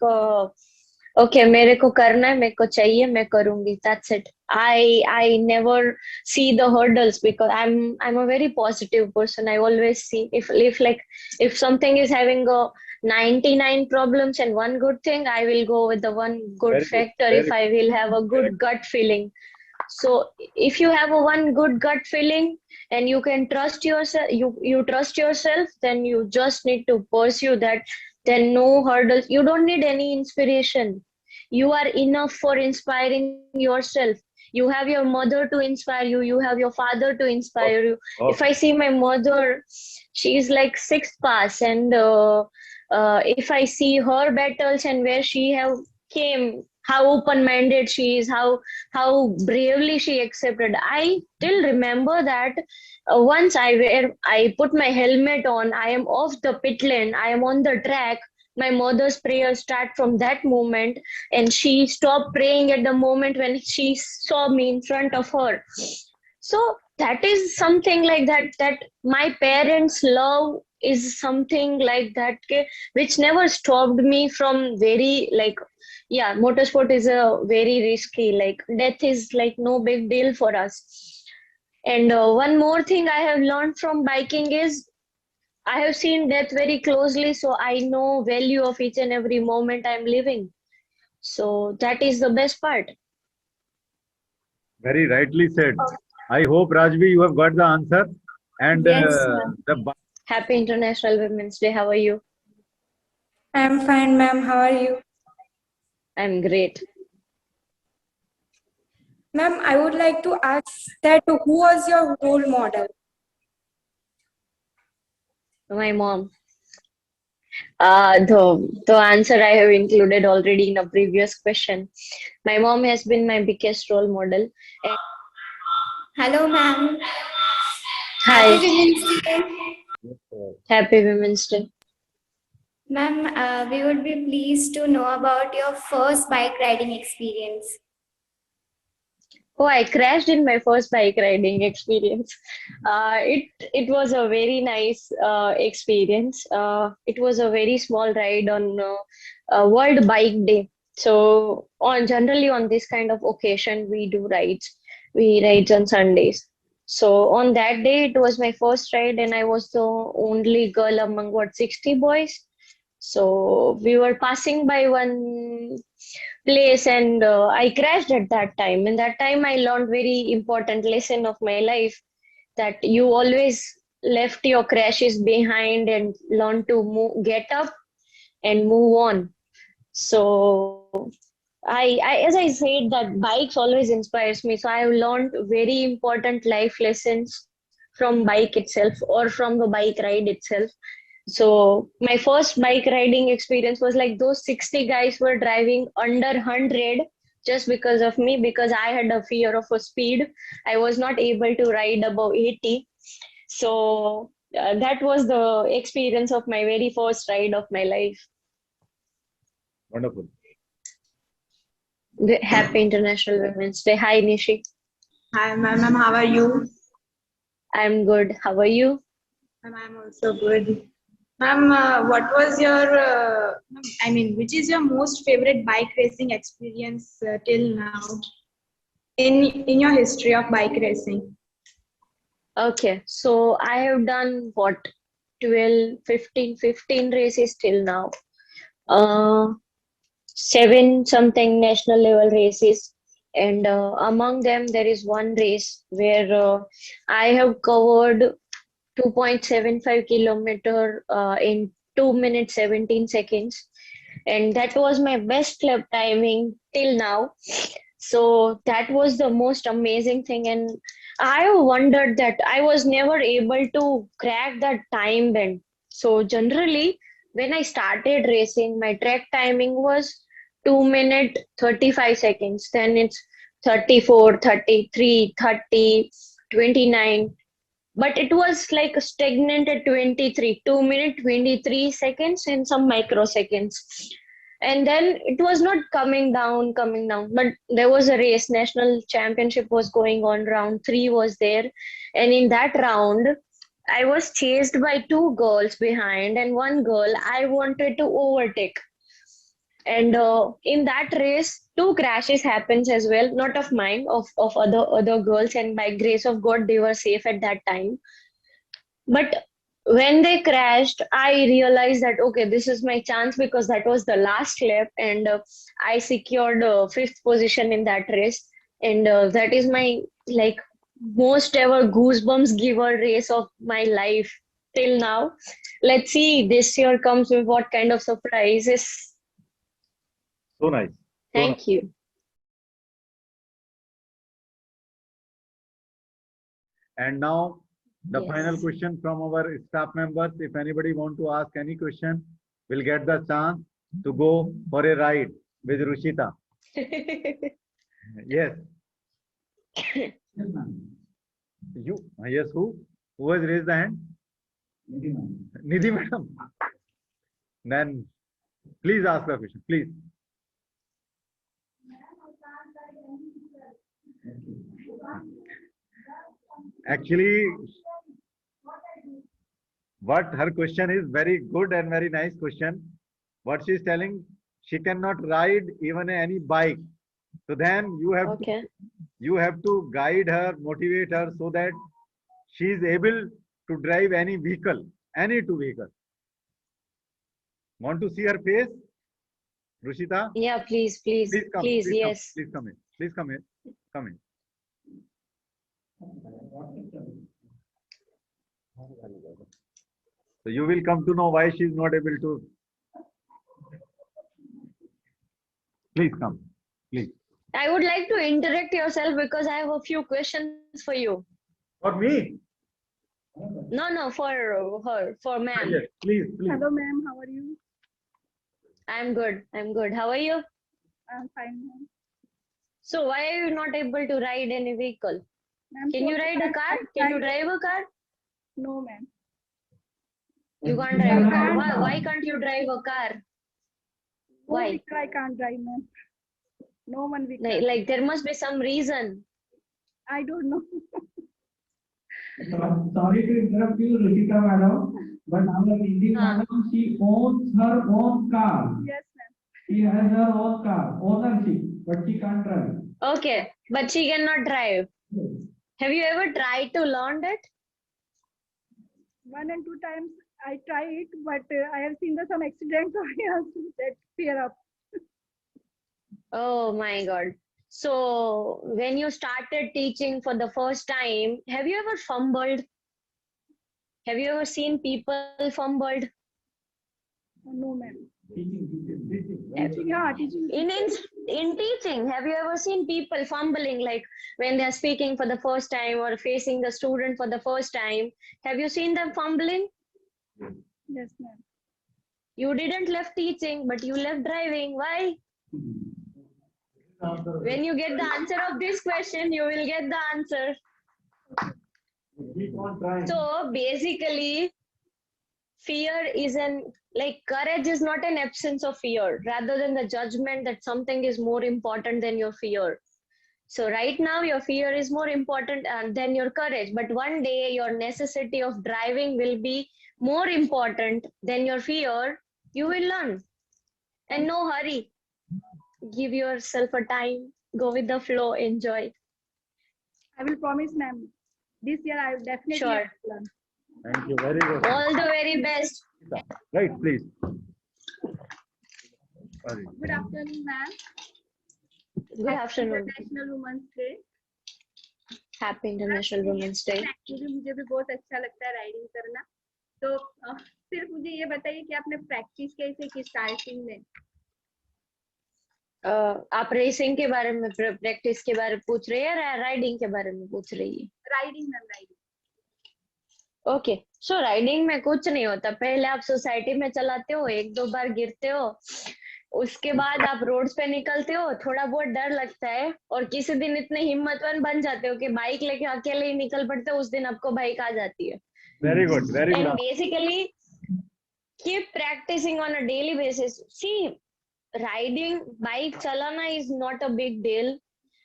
okay, मेरे को करना है, मेरे को चाहिए, मैं करूंगी. That's it. I never see the hurdles, because I'm a very positive person. I always see if something is having a 99 problems and one good thing, I will go with the one good Very good, factor very if I will have a good gut feeling. So if you have a one good gut feeling and you can trust yourself, you trust yourself, then you just need to pursue that. Then no hurdles. You don't need any inspiration. You are enough for inspiring yourself. You have your mother to inspire you. You have your father to inspire you. If I see my mother, she is like sixth pass, and if I see her battles and where she have came, how open-minded she is, how bravely she accepted. I still remember that once I put my helmet on, I am off the pit lane, I am on the track. My mother's prayers start from that moment, and she stopped praying at the moment when she saw me in front of her. So that is something like that my parents' love is something like that, which never stopped me from very like, yeah, motorsport is a very risky, like death is like no big deal for us. And one more thing I have learned from biking is I have seen death very closely, so I know value of each and every moment I'm living. So that is the best part. Very rightly said. I hope, Rajvi, you have got the answer. And Yes, ma'am. Happy International Women's Day. How are you? I'm fine, ma'am. How are you? I'm great. Ma'am, I would like to ask that who was your role model? My mom. The answer I have included already in a previous question. My mom has been my biggest role model. And Hello, ma'am. hi, Happy Women's Day. Happy Women's Day. Ma'am, we would be pleased to know about your first bike riding experience. Oh, I crashed in my first bike riding experience. It was a very nice experience. It was a very small ride on World Bike Day. So on generally on this kind of occasion we do rides. We rides on Sundays. So on that day it was my first ride, and I was the only girl among what 60 boys. So we were passing by one place, and I crashed at that time. And that time I learned very important lesson of my life, that you always left your crashes behind and learn to get up and move on. So as I said, that bikes always inspires me. So I have learned very important life lessons from bike itself or from the bike ride itself. So my first bike riding experience was like those 60 guys were driving under 100 just because of me, because I had a fear of a speed. I was not able to ride above 80. So that was the experience of my very first ride of my life. Wonderful. Happy International Women's Day. Hi, Nishi. Hi, ma'am. How are you? I'm good. How are you? Ma'am, I'm also good. Ma'am, what was your, which is your most favorite bike racing experience till now in your history of bike racing? Okay, so I have done what 12, 15 races till now. 7 something national level races, and among them there is one race where I have covered 2.75 kilometer in 2 minutes 17 seconds, and that was my best lap timing till now. So that was the most amazing thing, and I wondered that I was never able to crack that time bend. So generally, when I started racing, my track timing was 2 minute 35 seconds. Then it's 34, 33, 30, 29. But it was like stagnant at 23, 2 minute 23 seconds and some microseconds. And then it was not coming down. But there was a race, national championship was going on, round 3 was there. And in that round, I was chased by 2 girls behind, and one girl I wanted to overtake. And in that race 2 crashes happens as well, not of mine, of other girls, and by grace of God they were safe at that time. But when they crashed, I realized that okay, this is my chance, because that was the last lap, and I secured 5th position in that race. And that is my like most ever goosebumps giver race of my life till now. Let's see this year comes with what kind of surprises. So nice. Thank you. And now the Yes. final question from our staff members. If anybody want to ask any question, will get the chance to go for a ride with Rushita. Yes. Yes, ma'am. You. Yes, who? Who has raised the hand? Nidhi, ma'am. Nidhi madam. Then Please ask the question, please. Actually, what her question is very good and very nice question. What she is telling, she cannot ride even any bike. So then Okay. you have to guide her, motivate her so that she is able to drive any vehicle, any two vehicle. Want to see her face, Rushita? Yeah, please, please, Please come. please, Please come. yes. Please come in. Please come in. Come in. So you will come to know why she is not able to. Please come. Please. I would like to interact yourself because I have a few questions for you. For me? No, for her, for ma'am. Yes, please, please. Hello, ma'am. How are you? I'm good. I'm good. How are you? I'm fine, ma'am. So why are you not able to ride any vehicle? Ma'am, Can you so ride a car? Can you drive a car? No, ma'am. You can't drive a car. Why can't you drive a car? Why? Vehicle I can't drive, ma'am. No one vehicle. Like there must be some reason. I don't know. Sorry to interrupt you, Ruchita madam, but our Indian madam, she owns her own car. Yes, ma'am. She has her own car, ownership, but she can't drive. Okay, but she cannot drive. Have you ever tried to learn it? 1 and 2 times I tried, but I have seen some accidents, so I have to set fear up. Oh my God. So when you started teaching for the first time, have you ever fumbled? Have you ever seen people fumbled? No, ma'am. Teaching. Teaching, yeah, teaching. In teaching, have you ever seen people fumbling, like when they're speaking for the first time or facing the student for the first time? Have you seen them fumbling? Yes, ma'am. You didn't left teaching, but you left driving. Why? When you get the answer of this question, you will get the answer. Keep on trying. So basically, fear is courage is not an absence of fear, rather than the judgment that something is more important than your fear. So right now your fear is more important than your courage, but one day your necessity of driving will be more important than your fear. You will learn, and no hurry. Give yourself a time, go with the flow, enjoy. I will promise, ma'am. This year I will definitely Sure. learn. Thank you. Very good. All the very best. Right, please. Sorry. Good afternoon, ma'am. Good afternoon. International Women's Day. Happy International Women's Day. Actually मुझे भी बहुत अच्छा लगता है riding करना, तो सिर्फ मुझे ये बताइए कि आपने प्रैक्टिस कैसे की स्टार्टिंग में? आप रेसिंग के बारे में, प्रैक्टिस के बारे में पूछ रही है या राइडिंग के बारे में पूछ रही है? Riding, ma'am, riding. ओके, सो राइडिंग में कुछ नहीं होता। पहले आप सोसाइटी में चलाते हो, 1-2 बार गिरते हो, उसके बाद आप रोड्स पे निकलते हो, थोड़ा बहुत डर लगता है, और किसी दिन इतने हिम्मतवान बन जाते हो कि बाइक लेके अकेले ही निकल पड़ते हो, उस दिन आपको बाइक आ जाती है। Very good. Very And good. basically, keep practicing on a daily basis. See, riding, bike चलाना is not a big deal.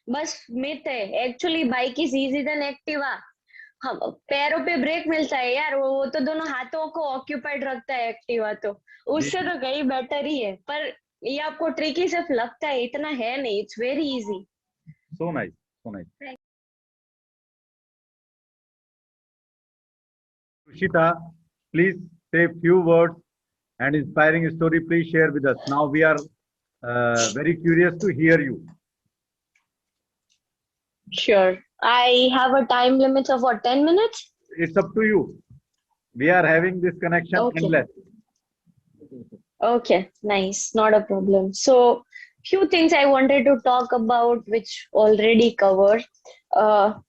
बस मिथ है। Actually, bike is easy than Activa. हम पैरों पे ब्रेक मिलता है यार, वो तो दोनों हाथों को ऑक्यूपाइड रखता है एक्टिवा, तो उससे तो कहीं बेटर ही है। पर ये आपको ट्रिकी सिर्फ लगता है, इतना है नहीं। It's very easy. So nice. So nice. Rushita, please say few words and inspiring story. Please share with us. Now we are very curious to hear you. Sure. I have a time limit of what, 10 minutes? It's up to you. We are having this connection endless. Okay, nice. Not a problem. So, few things I wanted to talk about, which already covered.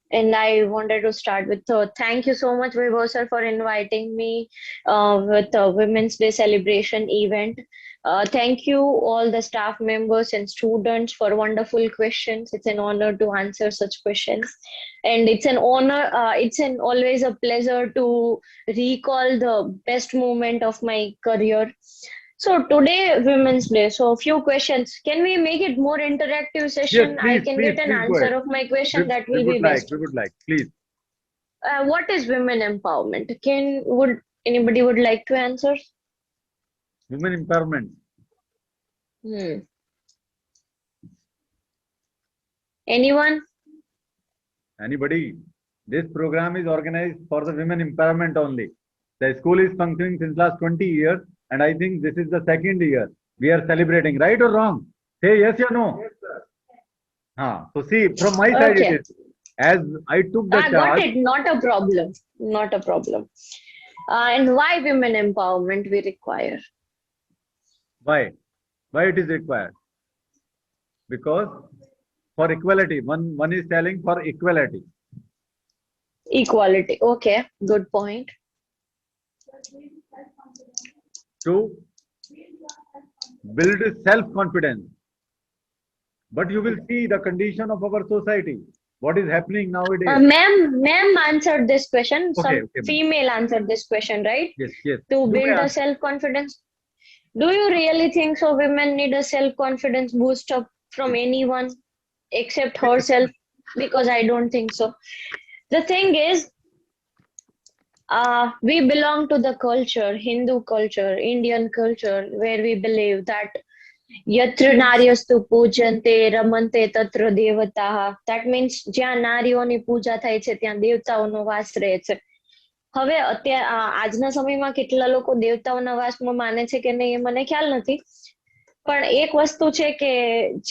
And I wanted to start with thank you so much, Vibhav sir, for inviting me with the Women's Day celebration event. Thank you all the staff members and students for wonderful questions. It's an honor to answer such questions, and it's an honor. It's always a pleasure to recall the best moment of my career. So today Women's Day. So few questions. Can we make it more interactive session? Yes, I please, can please, get an please go answer ahead. of my question. That We will be would like, best. please. What is women empowerment? Would anybody would like to answer? Women empowerment. Hmm. Anyone? Anybody? This program is organized for the women empowerment only. The school is functioning since last 20 years, and I think this is the second year we are celebrating. Right or wrong? Say yes or no. Yes, sir. So see, from my side Okay. it is. As I took the I got charge. it. Not a problem. Not a problem. And why women empowerment we require? Why? Why it is required? Because for equality, one is telling for equality. Equality. Okay. Good point. To build self-confidence. But you will see the condition of our society. What is happening nowadays? Ma'am answered this question. Okay, Some okay, ma'am. female answered this question, right? Yes, yes. To You may build a ask. self-confidence. Do you really think so? Women need a self-confidence boost up from anyone except herself? Because I don't think so. The thing is, we belong to the culture, Hindu culture, Indian culture, where we believe that yatra naryastu pujante ramante tatra devataha. That means જ્યાં નારીઓની પૂજા થાય છે ત્યાં દેવતાઓનો વાસ રહે છે. હવે આજના સમયમાં કેટલા લોકો દેવતાઓના વાસમાં માને છે કે નહીં એ મને ખ્યાલ નથી. પણ એક વસ્તુ છે કે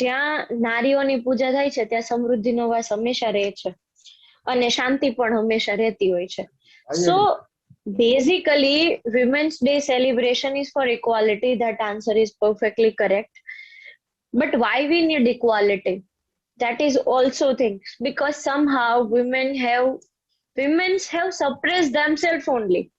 જ્યાં નારીઓની પૂજા થાય છે ત્યાં સમૃદ્ધિનો વાસ હંમેશા રહે છે અને શાંતિ પણ હંમેશા રહેતી હોય છે. So basically Women's Day celebration is for equality. That answer is perfectly correct. But why we need equality? That is also things because somehow women have suppressed themselves only.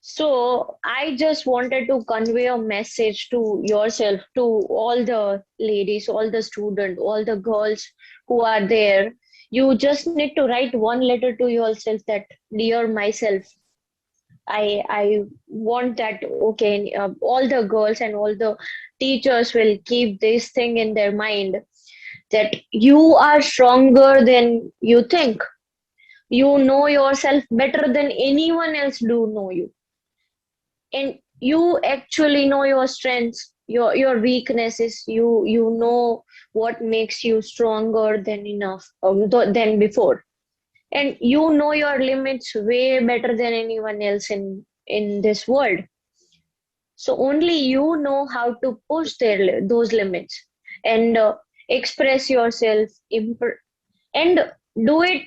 So I just wanted to convey a message to yourself, to all the ladies, all the students, all the girls who are there. You just need to write one letter to yourself that, dear myself, I want that, okay, all the girls and all the teachers will keep this thing in their mind that you are stronger than you think. You know yourself better than anyone else do know you. And you actually know your strengths, your weaknesses. You know what makes you stronger than enough than before, and you know your limits way better than anyone else in this world. So only you know how to push those limits and express yourself and do it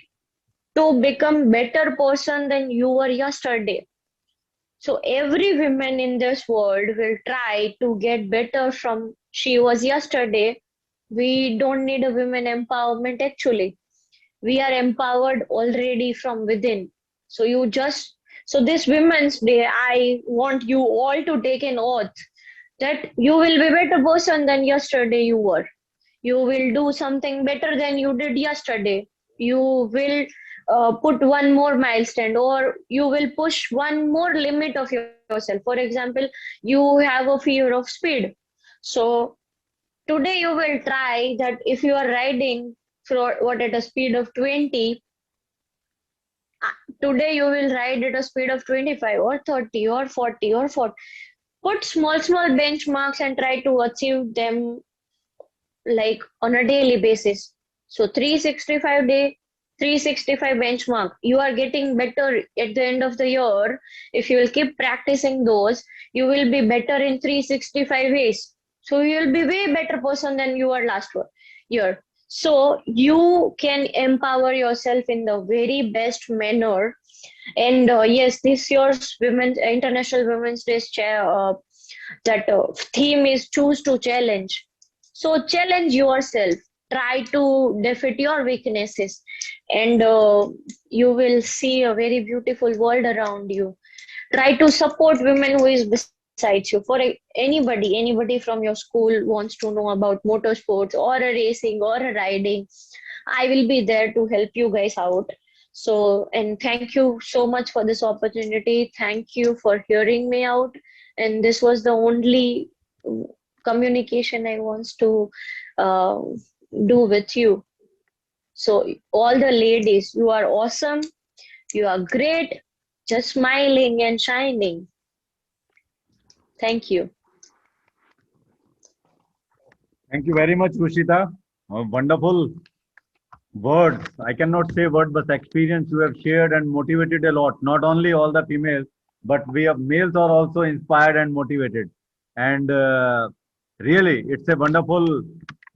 to become better person than you were yesterday. So every woman in this world will try to get better from she was yesterday. We don't need a women empowerment actually. We are empowered already from within. So this Women's Day, I want you all to take an oath that you will be a better person than yesterday you were. You will do something better than you did yesterday. You will put one more milestone, or you will push one more limit of yourself. For example, you have a fear of speed. So today you will try that if you are riding at a speed of 20, today you will ride at a speed of 25 or 30 or 40 or 40. Put small benchmarks and try to achieve them like on a daily basis. So 365 benchmark, you are getting better at the end of the year. If you will keep practicing those, you will be better in 365 ways. So you will be way better person than you were last year. So you can empower yourself in the very best manner. And yes, this year's International Women's Day that theme is choose to challenge. So challenge yourself, try to defeat your weaknesses, and you will see a very beautiful world around you. Try to support women who is besides you. For anybody from your school wants to know about motorsports or a racing or a riding, I will be there to help you guys out. So, and thank you so much for this opportunity. Thank you for hearing me out. And this was the only communication I wants to uh, do with you. So, all the ladies, you are awesome. You are great. Just smiling and shining. Thank you. Thank you very much, Rushita. Wonderful words. I cannot say word, but experience you have shared and motivated a lot. Not only all the females, but we have males are also inspired and motivated. And really, it's a wonderful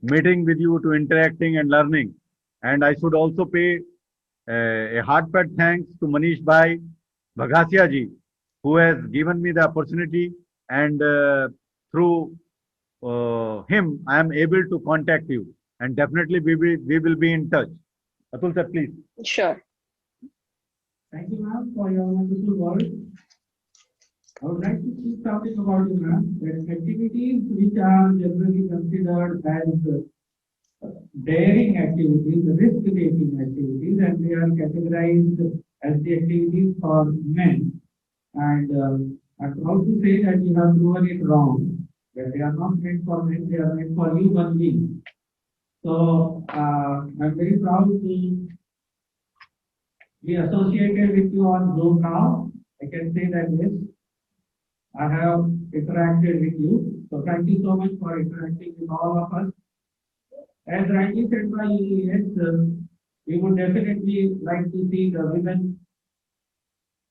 meeting with you to interacting and learning. And I should also pay a heartfelt thanks to Manish Bhai Bhagasia ji, who has given me the opportunity, and through him, I am able to contact you, and definitely we will be in touch. Atul sir, please. Sure. Thank you, ma'am, for your wonderful words. I would like to keep talking about you, ma'am, that activities which are generally considered as daring activities, risk-taking activities, and they are categorized as the activities for men. And I'm proud to say that you have proven it wrong, that they are not meant for men, they are meant for you only. So I'm very proud to be associated with you on Zoom now. I can say that yes, I have interacted with you. So thank you so much for interacting with all of us. As rightly said by yes, we would definitely like to see the women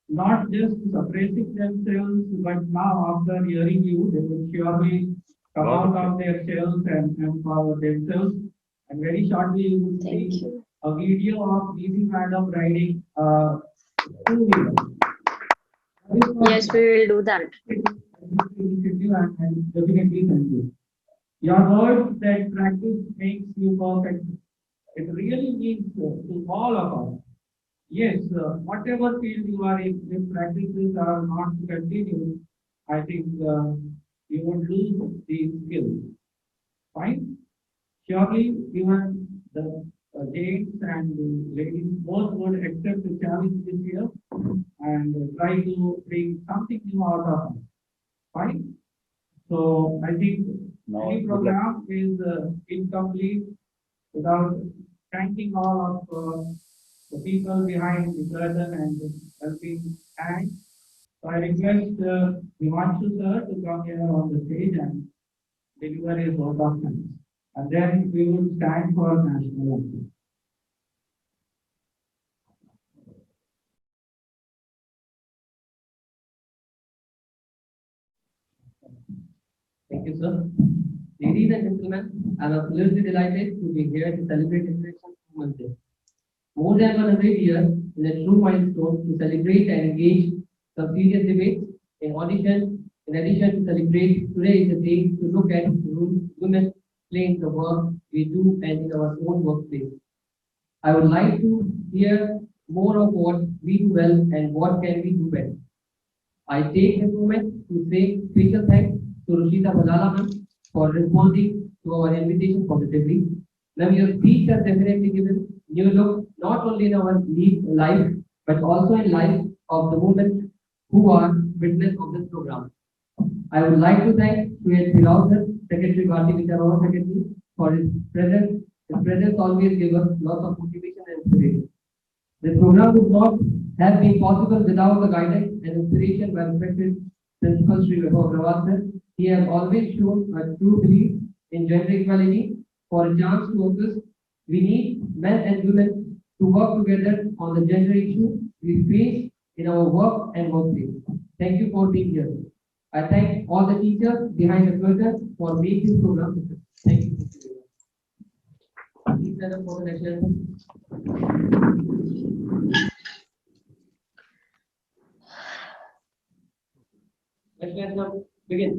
not just suppressing themselves, but now after hearing you, they will surely come out of their shells and empower themselves. And very shortly, you will see a video of Neethi Madam riding two-wheeler. Yes, we will do that. And definitely thank you. Your words that practice makes you perfect. It really means to all of us. Yes, whatever field you are in, if practices are not continued, I think you would lose the skill. Fine? Surely, even the gents and the ladies both would accept the challenge this year and try to bring something new out of it. Fine? So, I think any program is incomplete without thanking all of the people behind the curtain and the helping hand. So I request Himanshu sir to come here on the stage and deliver his vote of thanks. And then we will stand for national anthem. Thank you, sir. Ladies and gentlemen, I am absolutely delighted to be here to celebrate International Women's Day. More than 100 years is a true milestone to celebrate and engage some serious debates. In addition to celebrate, today is a day to look at the role women play in the work we do and in our own workplace. I would like to hear more of what we do well and what can we do better. I take this moment to say special thanks to Rushita Balala ma'am for responding to our invitation positively. Now your speech has definitely given new look not only in our life but also in life of the women who are witness of this program. I would like to thank Suyat Firauzer, Secretary Bharti Vicharon Secretary, for his presence. His presence always gives us lots of motivation and inspiration. This program would not have been possible without the guidance and inspiration by respected Principal Sri Vaibhav Rawat. He has always shown a true belief in gender equality. For a chance to focus, we need men and women to work together on the gender issue we face in our work and workplace. Thank you for being here. I thank all the teachers behind the curtain for making this program successful. Thank you. Please stand up for the national anthem. National anthem, begin.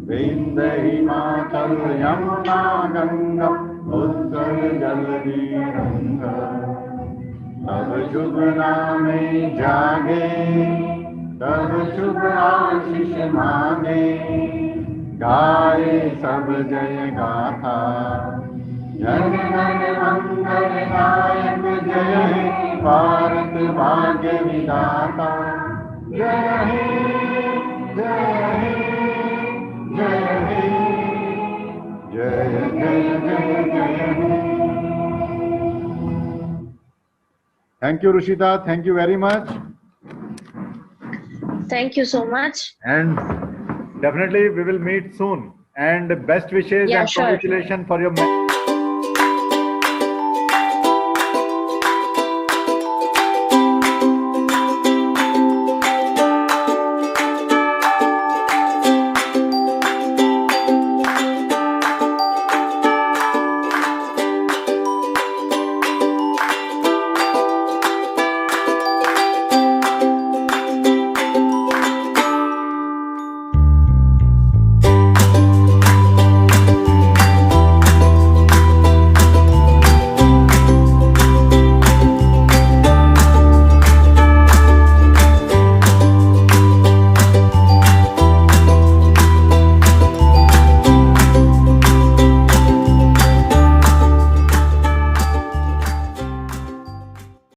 Vind Himachal Yamuna Ganga Uttara Jalavi Ranga तब शुभ नामे जागे, तब शुभ आशीष मांगे, गाए सब जय गाथा, जन गण मंगल नायक जय हे, भारत भाग्य विधाता, जय हे, जय हे, जय हे, जय जय जय जय हे. Thank you, Rushita. Thank you very much. Thank you so much. And definitely we will meet soon. And best wishes Yeah, and sure. congratulations for your